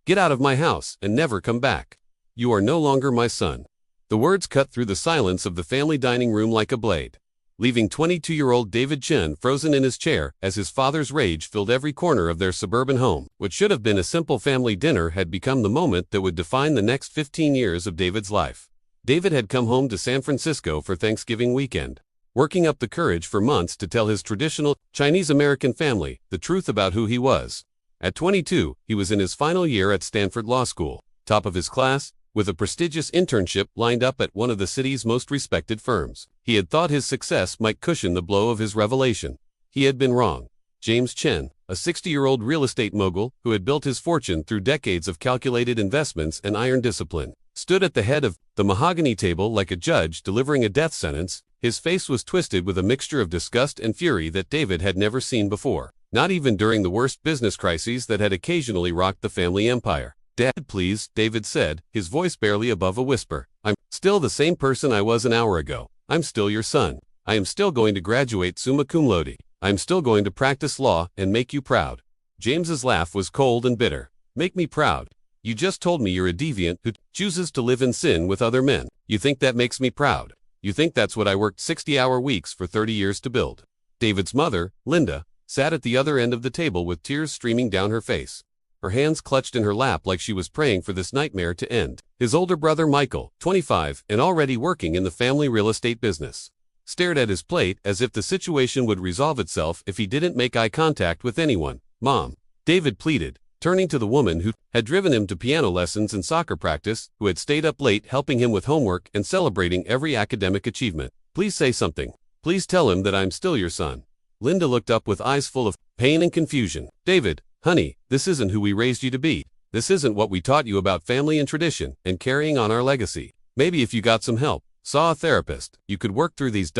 Get out of my house and never come back. You are no longer my son." The words cut through the silence of the family dining room like a blade, leaving 22-year-old David Chen frozen in his chair as his father's rage filled every corner of their suburban home. What should have been a simple family dinner had become the moment that would define the next 15 years of David's life. David had come home to San Francisco for Thanksgiving weekend, working up the courage for months to tell his traditional Chinese-American family the truth about who he was. At 22, he was in his final year at Stanford Law School, top of his class, with a prestigious internship lined up at one of the city's most respected firms. He had thought his success might cushion the blow of his revelation. He had been wrong. James Chen, a 60-year-old real estate mogul who had built his fortune through decades of calculated investments and iron discipline, stood at the head of the mahogany table like a judge delivering a death sentence. His face was twisted with a mixture of disgust and fury that David had never seen before, not even during the worst business crises that had occasionally rocked the family empire. "Dad, please," David said, his voice barely above a whisper. "I'm still the same person I was an hour ago. I'm still your son. I am still going to graduate summa cum laude. I'm still going to practice law and make you proud." James's laugh was cold and bitter. "Make me proud? You just told me you're a deviant who chooses to live in sin with other men. You think that makes me proud? You think that's what I worked 60-hour weeks for 30 years to build?" David's mother, Linda, sat at the other end of the table with tears streaming down her face, her hands clutched in her lap like she was praying for this nightmare to end. His older brother Michael, 25 and already working in the family real estate business, stared at his plate as if the situation would resolve itself if he didn't make eye contact with anyone. "Mom," David pleaded, turning to the woman who had driven him to piano lessons and soccer practice, who had stayed up late helping him with homework and celebrating every academic achievement. "Please say something. Please tell him that I'm still your son." Linda looked up with eyes full of pain and confusion. "David, honey, this isn't who we raised you to be. This isn't what we taught you about family and tradition and carrying on our legacy. Maybe if you got some help, saw a therapist, you could work through these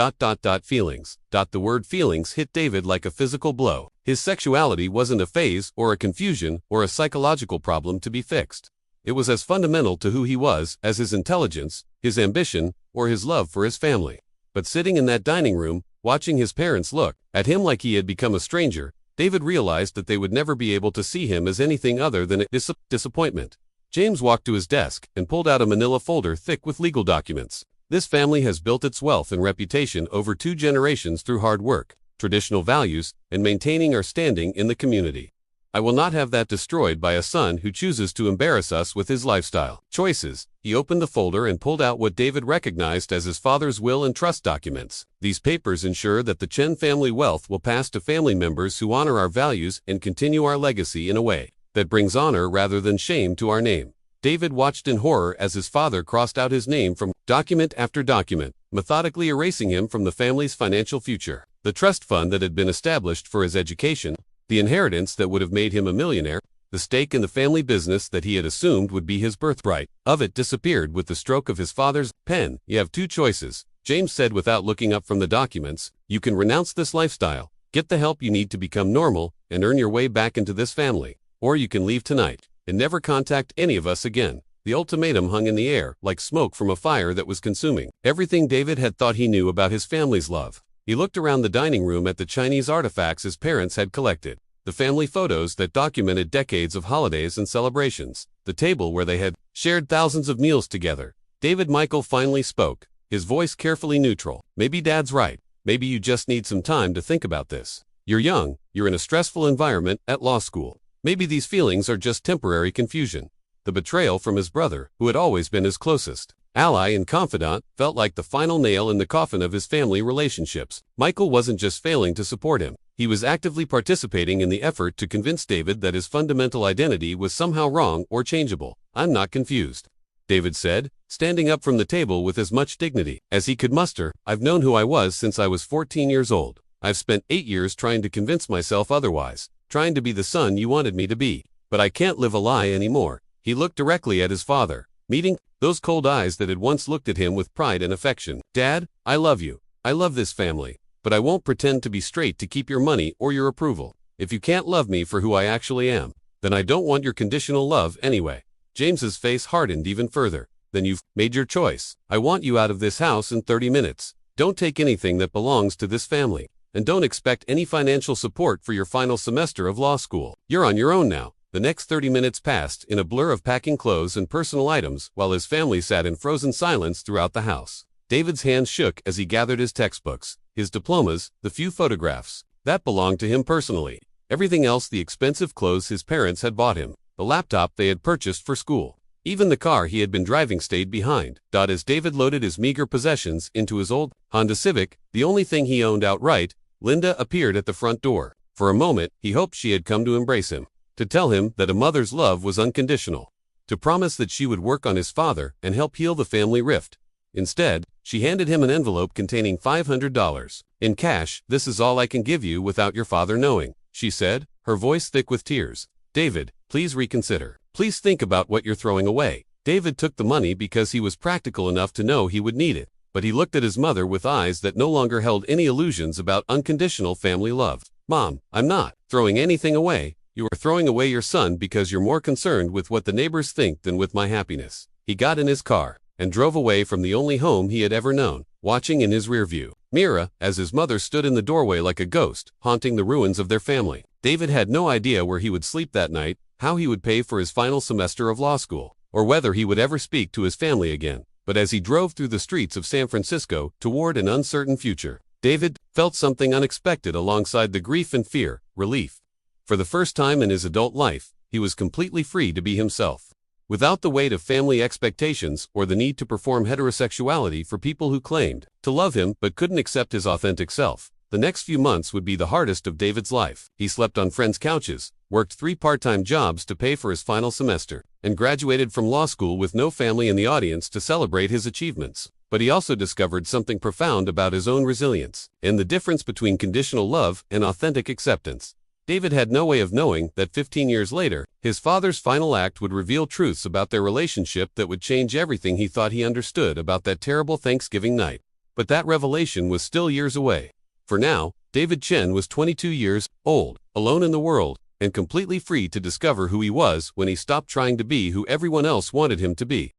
feelings." The word feelings hit David like a physical blow. His sexuality wasn't a phase or a confusion or a psychological problem to be fixed. It was as fundamental to who he was as his intelligence, his ambition, or his love for his family. But sitting in that dining room, watching his parents look at him like he had become a stranger, David realized that they would never be able to see him as anything other than a disappointment. James walked to his desk and pulled out a manila folder thick with legal documents. "This family has built its wealth and reputation over 2 generations through hard work, traditional values, and maintaining our standing in the community. I will not have that destroyed by a son who chooses to embarrass us with his lifestyle choices." He opened the folder and pulled out what David recognized as his father's will and trust documents. "These papers ensure that the Chen family wealth will pass to family members who honor our values and continue our legacy in a way that brings honor rather than shame to our name." David watched in horror as his father crossed out his name from document after document, methodically erasing him from the family's financial future. The trust fund that had been established for his education, the inheritance that would have made him a millionaire, the stake in the family business that he had assumed would be his birthright, of it disappeared with the stroke of his father's pen. "You have 2 choices," James said without looking up from the documents. "You can renounce this lifestyle, get the help you need to become normal, and earn your way back into this family, or you can leave tonight and never contact any of us again." The ultimatum hung in the air, like smoke from a fire that was consuming everything David had thought he knew about his family's love. He looked around the dining room at the Chinese artifacts his parents had collected, the family photos that documented decades of holidays and celebrations, the table where they had shared thousands of meals together. David Michael finally spoke, his voice carefully neutral. "Maybe Dad's right. Maybe you just need some time to think about this. You're young, you're in a stressful environment at law school. Maybe these feelings are just temporary confusion." The betrayal from his brother, who had always been his closest ally and confidant, felt like the final nail in the coffin of his family relationships. Michael wasn't just failing to support him. He was actively participating in the effort to convince David that his fundamental identity was somehow wrong or changeable. "I'm not confused," David said, standing up from the table with as much dignity as he could muster. "I've known who I was since I was 14 years old. I've spent 8 years trying to convince myself otherwise, trying to be the son you wanted me to be. But I can't live a lie anymore." He looked directly at his father, meeting those cold eyes that had once looked at him with pride and affection. "Dad, I love you. I love this family. But I won't pretend to be straight to keep your money or your approval. If you can't love me for who I actually am, then I don't want your conditional love anyway." James's face hardened even further. "Then you've made your choice. I want you out of this house in 30 minutes. Don't take anything that belongs to this family. And don't expect any financial support for your final semester of law school. You're on your own now. The next 30 minutes passed in a blur of packing clothes and personal items while his family sat in frozen silence throughout the house. David's hands shook as he gathered his textbooks, his diplomas, the few photographs that belonged to him personally. Everything else, the expensive clothes his parents had bought him, the laptop they had purchased for school. Even the car he had been driving stayed behind. As David loaded his meager possessions into his old Honda Civic, the only thing he owned outright, Linda appeared at the front door. For a moment, he hoped she had come to embrace him, to tell him that a mother's love was unconditional, to promise that she would work on his father and help heal the family rift. Instead, she handed him an envelope containing $500. In cash. "This is all I can give you without your father knowing," she said, her voice thick with tears. "David, please reconsider. Please think about what you're throwing away." David took the money because he was practical enough to know he would need it, but he looked at his mother with eyes that no longer held any illusions about unconditional family love. "Mom, I'm not throwing anything away. You are throwing away your son because you're more concerned with what the neighbors think than with my happiness." He got in his car and drove away from the only home he had ever known, watching in his rearview mirror as his mother stood in the doorway like a ghost, haunting the ruins of their family. David had no idea where he would sleep that night, how he would pay for his final semester of law school, or whether he would ever speak to his family again. But as he drove through the streets of San Francisco toward an uncertain future, David felt something unexpected alongside the grief and fear: relief. For the first time in his adult life, he was completely free to be himself, without the weight of family expectations or the need to perform heterosexuality for people who claimed to love him but couldn't accept his authentic self. The next few months would be the hardest of David's life. He slept on friends' couches, worked 3 part-time jobs to pay for his final semester, and graduated from law school with no family in the audience to celebrate his achievements. But he also discovered something profound about his own resilience, and the difference between conditional love and authentic acceptance. David had no way of knowing that 15 years later, his father's final act would reveal truths about their relationship that would change everything he thought he understood about that terrible Thanksgiving night. But that revelation was still years away. For now, David Chen was 22 years old, alone in the world, and completely free to discover who he was when he stopped trying to be who everyone else wanted him to be.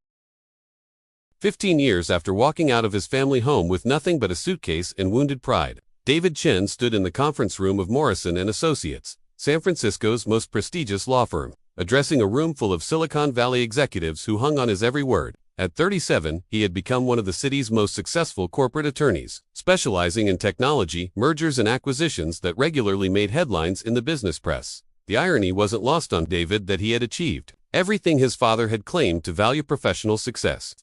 15 years after walking out of his family home with nothing but a suitcase and wounded pride, David Chen stood in the conference room of Morrison & Associates, San Francisco's most prestigious law firm, addressing a room full of Silicon Valley executives who hung on his every word. At 37, he had become one of the city's most successful corporate attorneys, specializing in technology, mergers and acquisitions that regularly made headlines in the business press. The irony wasn't lost on David that he had achieved everything his father had claimed to value: professional success,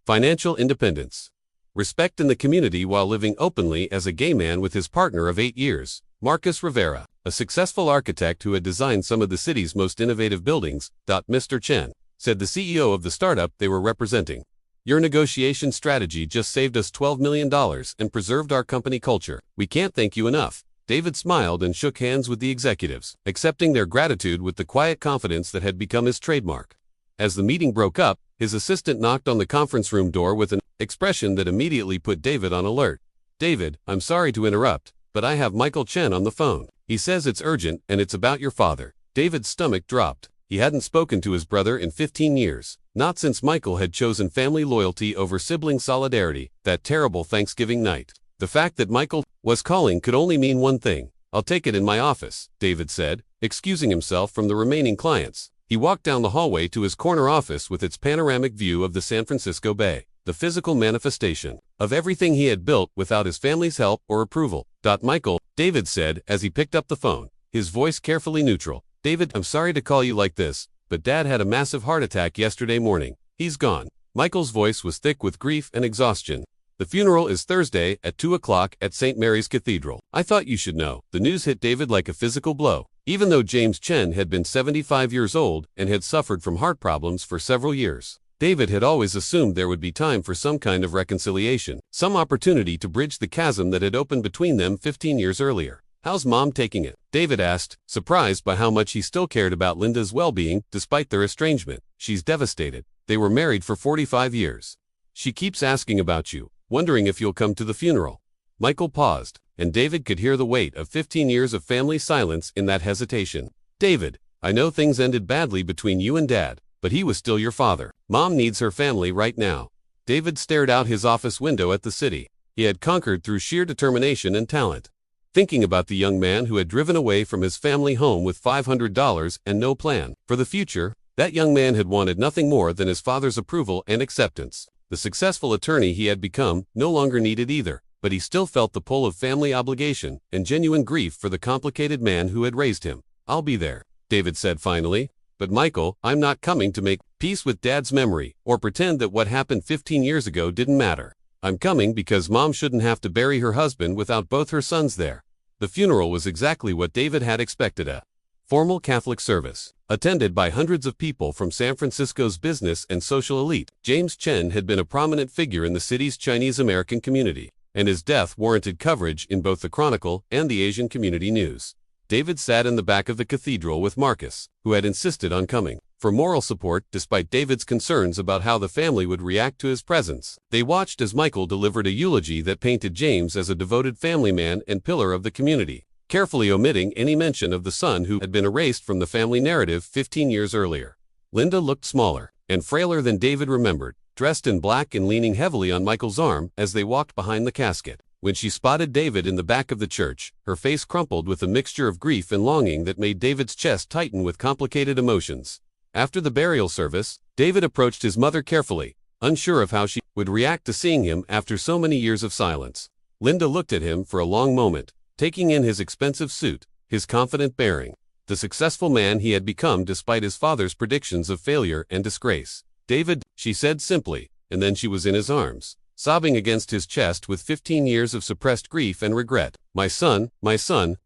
financial independence, respect in the community, while living openly as a gay man with his partner of 8 years, Marcus Rivera, a successful architect who had designed some of the city's most innovative buildings. Mr. Chen, said the CEO of the startup they were representing, "Your negotiation strategy just saved us $12 million and preserved our company culture. We can't thank you enough." David smiled and shook hands with the executives, accepting their gratitude with the quiet confidence that had become his trademark. As the meeting broke up, his assistant knocked on the conference room door with an expression that immediately put David on alert. "David, I'm sorry to interrupt, but I have Michael Chen on the phone. He says it's urgent and it's about your father." David's stomach dropped. He hadn't spoken to his brother in 15 years, not since Michael had chosen family loyalty over sibling solidarity that terrible Thanksgiving night. The fact that Michael was calling could only mean one thing. "I'll take it in my office," David said, excusing himself from the remaining clients. He walked down the hallway to his corner office with its panoramic view of the San Francisco Bay, the physical manifestation of everything he had built without his family's help or approval. "Michael," David said as he picked up the phone, his voice carefully neutral. "David, I'm sorry to call you like this, but Dad had a massive heart attack yesterday morning. He's gone." Michael's voice was thick with grief and exhaustion. "The funeral is Thursday at 2 o'clock at St. Mary's Cathedral." "I thought you should know." The news hit David like a physical blow. Even though James Chen had been 75 years old and had suffered from heart problems for several years, David had always assumed there would be time for some kind of reconciliation, some opportunity to bridge the chasm that had opened between them 15 years earlier. "How's Mom taking it?" David asked, surprised by how much he still cared about Linda's well-being despite their estrangement. "She's devastated. They were married for 45 years. She keeps asking about you, wondering if you'll come to the funeral." Michael paused, and David could hear the weight of 15 years of family silence in that hesitation. "David, I know things ended badly between you and Dad, but he was still your father. Mom needs her family right now." David stared out his office window at the city he had conquered through sheer determination and talent. thinking about the young man who had driven away from his family home with $500 and no plan for the future. That young man had wanted nothing more than his father's approval and acceptance. The successful attorney he had become no longer needed either, but he still felt the pull of family obligation and genuine grief for the complicated man who had raised him. "I'll be there," David said finally. "But Michael, I'm not coming to make peace with Dad's memory or pretend that what happened 15 years ago didn't matter. I'm coming because Mom shouldn't have to bury her husband without both her sons there." The funeral was exactly what David had expected: a formal Catholic service, attended by hundreds of people from San Francisco's business and social elite. James Chen had been a prominent figure in the city's Chinese-American community, and his death warranted coverage in both the Chronicle and the Asian Community News. David sat in the back of the cathedral with Marcus, who had insisted on coming for moral support despite David's concerns about how the family would react to his presence. They watched as Michael delivered a eulogy that painted James as a devoted family man and pillar of the community, carefully omitting any mention of the son who had been erased from the family narrative 15 years earlier. Linda looked smaller and frailer than David remembered, dressed in black and leaning heavily on Michael's arm as they walked behind the casket. When she spotted David in the back of the church, her face crumpled with a mixture of grief and longing that made David's chest tighten with complicated emotions. After the burial service, David approached his mother carefully, unsure of how she would react to seeing him after so many years of silence. Linda looked at him for a long moment, taking in his expensive suit, his confident bearing, the successful man he had become despite his father's predictions of failure and disgrace. "David," she said simply, and then she was in his arms, sobbing against his chest with 15 years of suppressed grief and regret. My son,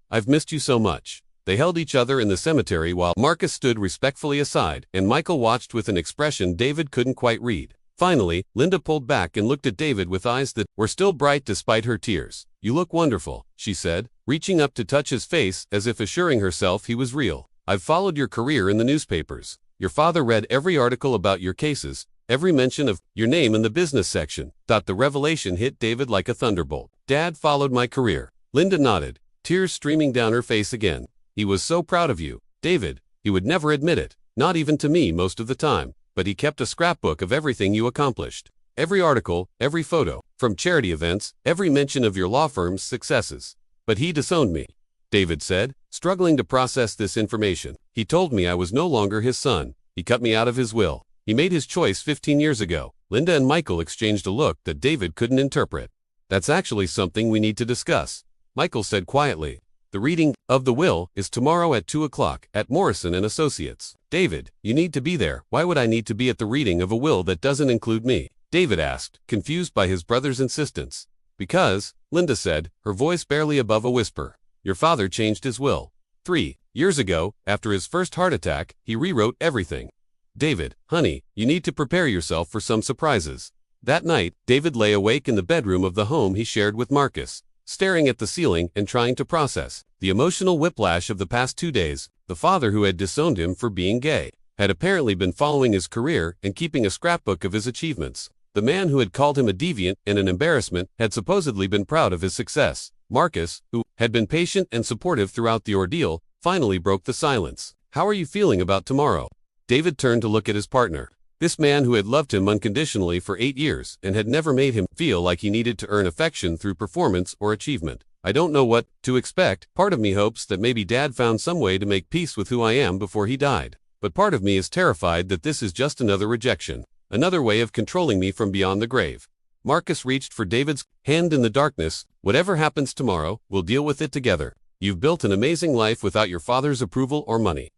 I've missed you so much." They held each other in the cemetery while Marcus stood respectfully aside, and Michael watched with an expression David couldn't quite read. Finally, Linda pulled back and looked at David with eyes that were still bright despite her tears. "You look wonderful," she said, reaching up to touch his face as if assuring herself he was real. "I've followed your career in the newspapers. Your father read every article about your cases, every mention of your name in the business section." The revelation hit David like a thunderbolt. "Dad followed my career." Linda nodded, tears streaming down her face again. "He was so proud of you, David. He would never admit it, not even to me most of the time, but he kept a scrapbook of everything you accomplished. Every article, every photo, from charity events, every mention of your law firm's successes. But he disowned me," David said, struggling to process this information. "He told me I was no longer his son. He cut me out of his will. He made his choice 15 years ago." Linda and Michael exchanged a look that David couldn't interpret. "That's actually something we need to discuss," Michael said quietly. "The reading of the will is tomorrow at 2 o'clock at Morrison & Associates." "David, you need to be there." "Why would I need to be at the reading of a will that doesn't include me?" David asked, confused by his brother's insistence. "Because," Linda said, her voice barely above a whisper, "your father changed his will. 3 years ago, after his first heart attack, he rewrote everything." "David, honey, you need to prepare yourself for some surprises." That night, David lay awake in the bedroom of the home he shared with Marcus, staring at the ceiling and trying to process the emotional whiplash of the past 2 days. The father who had disowned him for being gay had apparently been following his career and keeping a scrapbook of his achievements. The man who had called him a deviant and an embarrassment had supposedly been proud of his success. Marcus, who had been patient and supportive throughout the ordeal, finally broke the silence. "How are you feeling about tomorrow?" David turned to look at his partner. This man who had loved him unconditionally for 8 years and had never made him feel like he needed to earn affection through performance or achievement. "I don't know what to expect. Part of me hopes that maybe Dad found some way to make peace with who I am before he died. But part of me is terrified that this is just another rejection, another way of controlling me from beyond the grave." Marcus reached for David's hand in the darkness. "Whatever happens tomorrow, we'll deal with it together. You've built an amazing life without your father's approval or money.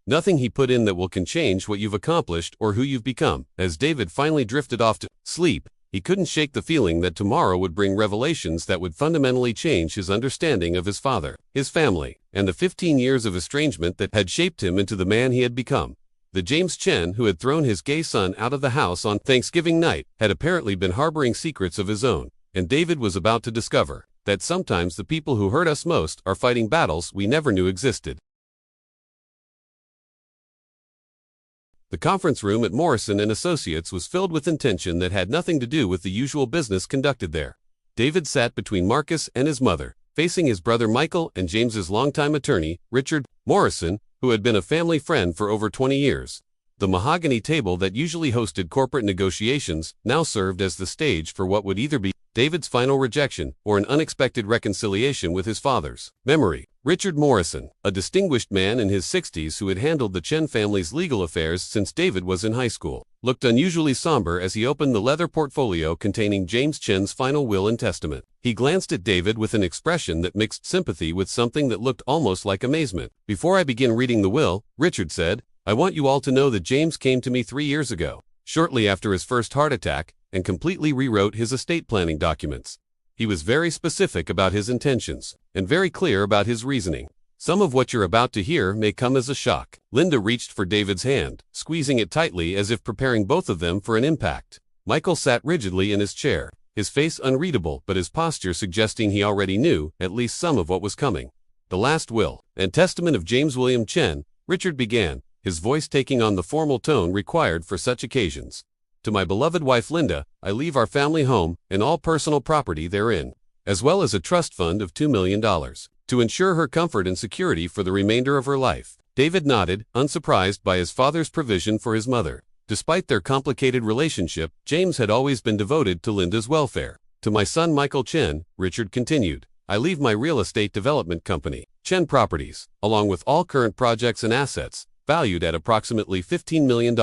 Nothing he put in that can change what you've accomplished or who you've become." As David finally drifted off to sleep, he couldn't shake the feeling that tomorrow would bring revelations that would fundamentally change his understanding of his father, his family, and the 15 years of estrangement that had shaped him into the man he had become. The James Chen who had thrown his gay son out of the house on Thanksgiving night had apparently been harboring secrets of his own, and David was about to discover that sometimes the people who hurt us most are fighting battles we never knew existed. The conference room at Morrison & Associates was filled with intention that had nothing to do with the usual business conducted there. David sat between Marcus and his mother, facing his brother Michael and James's longtime attorney, Richard Morrison, who had been a family friend for over 20 years. The mahogany table that usually hosted corporate negotiations now served as the stage for what would either be David's final rejection, or an unexpected reconciliation with his father's memory. Richard Morrison, a distinguished man in his 60s who had handled the Chen family's legal affairs since David was in high school, looked unusually somber as he opened the leather portfolio containing James Chen's final will and testament. He glanced at David with an expression that mixed sympathy with something that looked almost like amazement. "Before I begin reading the will," Richard said, "I want you all to know that James came to me 3 years ago, shortly after his first heart attack, and completely rewrote his estate planning documents. He was very specific about his intentions, and very clear about his reasoning. Some of what you're about to hear may come as a shock." Linda reached for David's hand, squeezing it tightly as if preparing both of them for an impact. Michael sat rigidly in his chair, his face unreadable but his posture suggesting he already knew at least some of what was coming. "The last will and testament of James William Chen," Richard began, his voice taking on the formal tone required for such occasions. "To my beloved wife Linda, I leave our family home and all personal property therein, as well as a trust fund of $2 million, to ensure her comfort and security for the remainder of her life." David nodded, unsurprised by his father's provision for his mother. Despite their complicated relationship, James had always been devoted to Linda's welfare. "To my son Michael Chen," Richard continued, "I leave my real estate development company, Chen Properties, along with all current projects and assets, valued at approximately $15 million.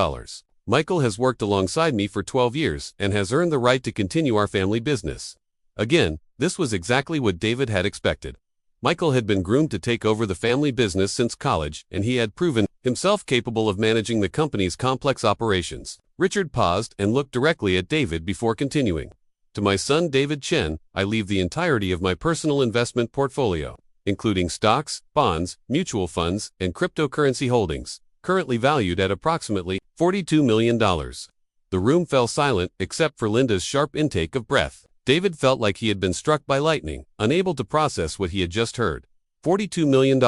Michael has worked alongside me for 12 years and has earned the right to continue our family business." Again, this was exactly what David had expected. Michael had been groomed to take over the family business since college, and he had proven himself capable of managing the company's complex operations. Richard paused and looked directly at David before continuing. "To my son David Chen, I leave the entirety of my personal investment portfolio, including stocks, bonds, mutual funds, and cryptocurrency holdings, currently valued at approximately $42 million. The room fell silent except for Linda's sharp intake of breath. David felt like he had been struck by lightning, unable to process what he had just heard. $42 million.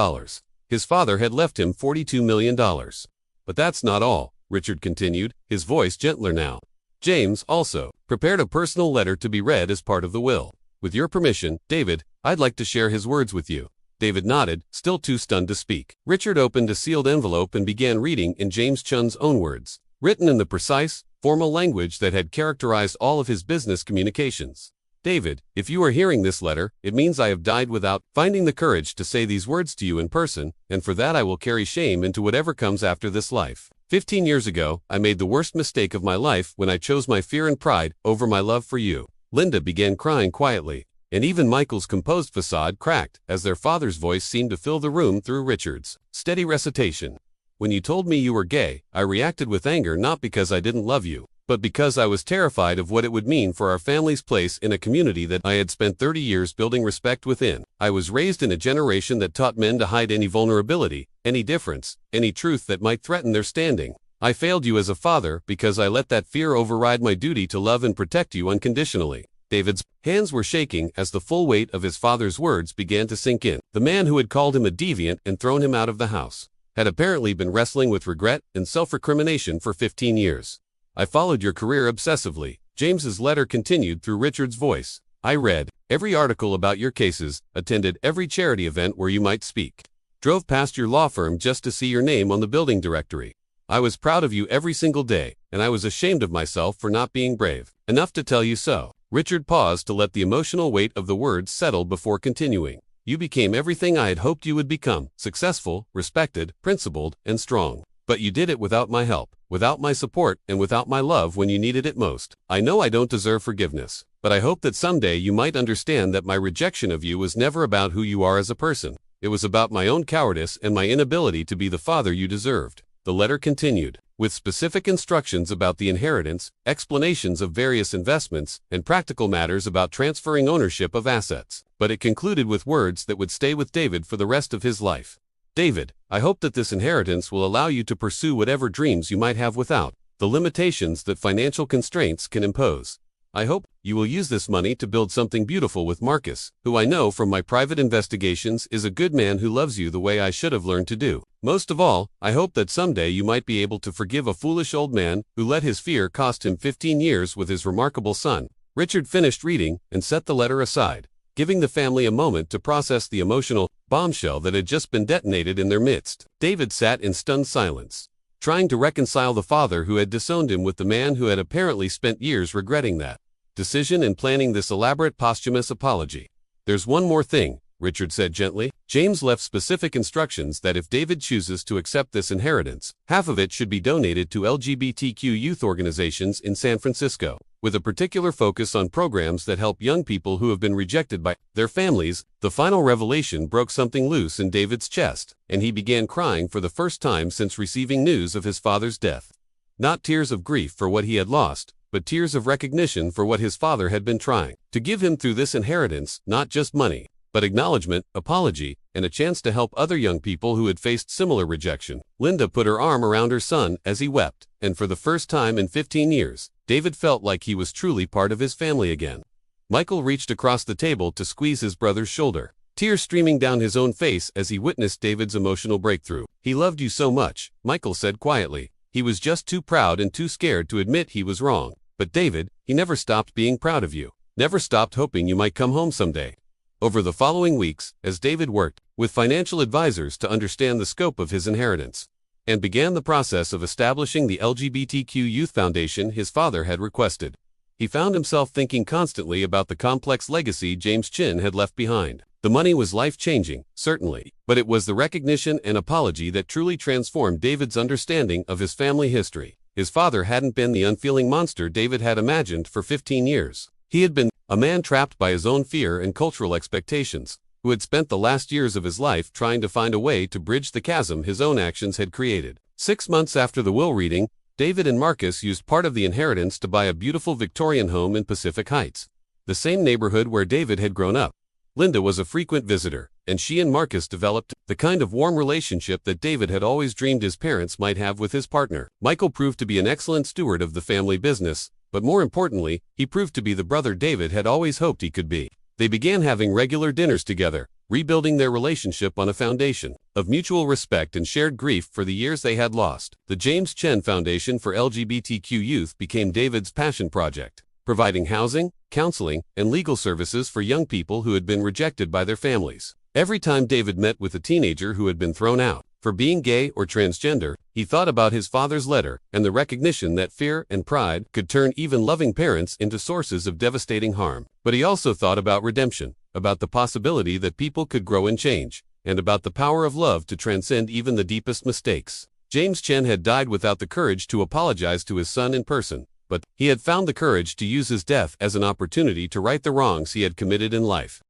His father had left him $42 million. "But that's not all," Richard continued, his voice gentler now. "James, also, prepared a personal letter to be read as part of the will. With your permission, David, I'd like to share his words with you." David nodded, still too stunned to speak. Richard opened a sealed envelope and began reading in James Chen's own words, written in the precise, formal language that had characterized all of his business communications. "David, if you are hearing this letter, it means I have died without finding the courage to say these words to you in person, and for that I will carry shame into whatever comes after this life. 15 years ago, I made the worst mistake of my life when I chose my fear and pride over my love for you." Linda began crying quietly, and even Michael's composed facade cracked as their father's voice seemed to fill the room through Richard's steady recitation. "When you told me you were gay, I reacted with anger not because I didn't love you, but because I was terrified of what it would mean for our family's place in a community that I had spent 30 years building respect within. I was raised in a generation that taught men to hide any vulnerability, any difference, any truth that might threaten their standing. I failed you as a father because I let that fear override my duty to love and protect you unconditionally." David's hands were shaking as the full weight of his father's words began to sink in. The man who had called him a deviant and thrown him out of the house had apparently been wrestling with regret and self-recrimination for 15 years. "I followed your career obsessively," James's letter continued through Richard's voice. "I read every article about your cases, attended every charity event where you might speak, drove past your law firm just to see your name on the building directory. I was proud of you every single day, and I was ashamed of myself for not being brave enough to tell you so." Richard paused to let the emotional weight of the words settle before continuing. "You became everything I had hoped you would become, successful, respected, principled, and strong. But you did it without my help, without my support, and without my love when you needed it most. I know I don't deserve forgiveness, but I hope that someday you might understand that my rejection of you was never about who you are as a person. It was about my own cowardice and my inability to be the father you deserved." The letter continued, with specific instructions about the inheritance, explanations of various investments, and practical matters about transferring ownership of assets. But it concluded with words that would stay with David for the rest of his life. "David, I hope that this inheritance will allow you to pursue whatever dreams you might have without the limitations that financial constraints can impose. I hope you will use this money to build something beautiful with Marcus, who I know from my private investigations is a good man who loves you the way I should have learned to do. Most of all, I hope that someday you might be able to forgive a foolish old man who let his fear cost him 15 years with his remarkable son." Richard finished reading and set the letter aside, giving the family a moment to process the emotional bombshell that had just been detonated in their midst. David sat in stunned silence, trying to reconcile the father who had disowned him with the man who had apparently spent years regretting that. decision in planning this elaborate posthumous apology. "There's one more thing," Richard said gently. James left specific instructions that if David chooses to accept this inheritance, half of it should be donated to LGBTQ youth organizations in San Francisco, with a particular focus on programs that help young people who have been rejected by their families. The final revelation broke something loose in David's chest, and he began crying for the first time since receiving news of his father's death. Not tears of grief for what he had lost, but tears of recognition for what his father had been trying to give him through this inheritance, not just money, but acknowledgement, apology, and a chance to help other young people who had faced similar rejection. Linda put her arm around her son as he wept, and for the first time in 15 years, David felt like he was truly part of his family again. Michael reached across the table to squeeze his brother's shoulder, tears streaming down his own face as he witnessed David's emotional breakthrough. "He loved you so much," Michael said quietly. "He was just too proud and too scared to admit he was wrong. But David, he never stopped being proud of you. Never stopped hoping you might come home someday." Over the following weeks, as David worked with financial advisors to understand the scope of his inheritance, and began the process of establishing the LGBTQ Youth Foundation his father had requested, he found himself thinking constantly about the complex legacy James Chin had left behind. The money was life-changing, certainly, but it was the recognition and apology that truly transformed David's understanding of his family history. His father hadn't been the unfeeling monster David had imagined for 15 years. He had been a man trapped by his own fear and cultural expectations, who had spent the last years of his life trying to find a way to bridge the chasm his own actions had created. 6 months after the will reading, David and Marcus used part of the inheritance to buy a beautiful Victorian home in Pacific Heights, the same neighborhood where David had grown up. Linda was a frequent visitor, and she and Marcus developed the kind of warm relationship that David had always dreamed his parents might have with his partner. Michael proved to be an excellent steward of the family business, but more importantly, he proved to be the brother David had always hoped he could be. They began having regular dinners together, rebuilding their relationship on a foundation of mutual respect and shared grief for the years they had lost. The James Chen Foundation for LGBTQ Youth became David's passion project, providing housing, counseling, and legal services for young people who had been rejected by their families. Every time David met with a teenager who had been thrown out for being gay or transgender, he thought about his father's letter and the recognition that fear and pride could turn even loving parents into sources of devastating harm. But he also thought about redemption, about the possibility that people could grow and change, and about the power of love to transcend even the deepest mistakes. James Chen had died without the courage to apologize to his son in person, but he had found the courage to use his death as an opportunity to right the wrongs he had committed in life.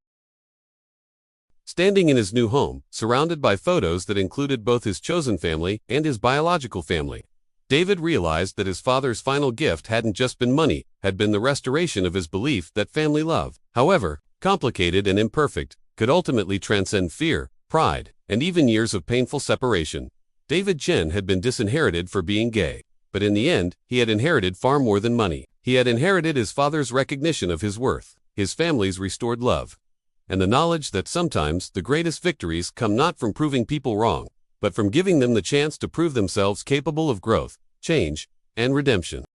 Standing in his new home, surrounded by photos that included both his chosen family and his biological family, David realized that his father's final gift hadn't just been money, had been the restoration of his belief that family love, however complicated and imperfect, could ultimately transcend fear, pride, and even years of painful separation. David Chen had been disinherited for being gay, but in the end, he had inherited far more than money. He had inherited his father's recognition of his worth, his family's restored love, and the knowledge that sometimes the greatest victories come not from proving people wrong, but from giving them the chance to prove themselves capable of growth, change, and redemption.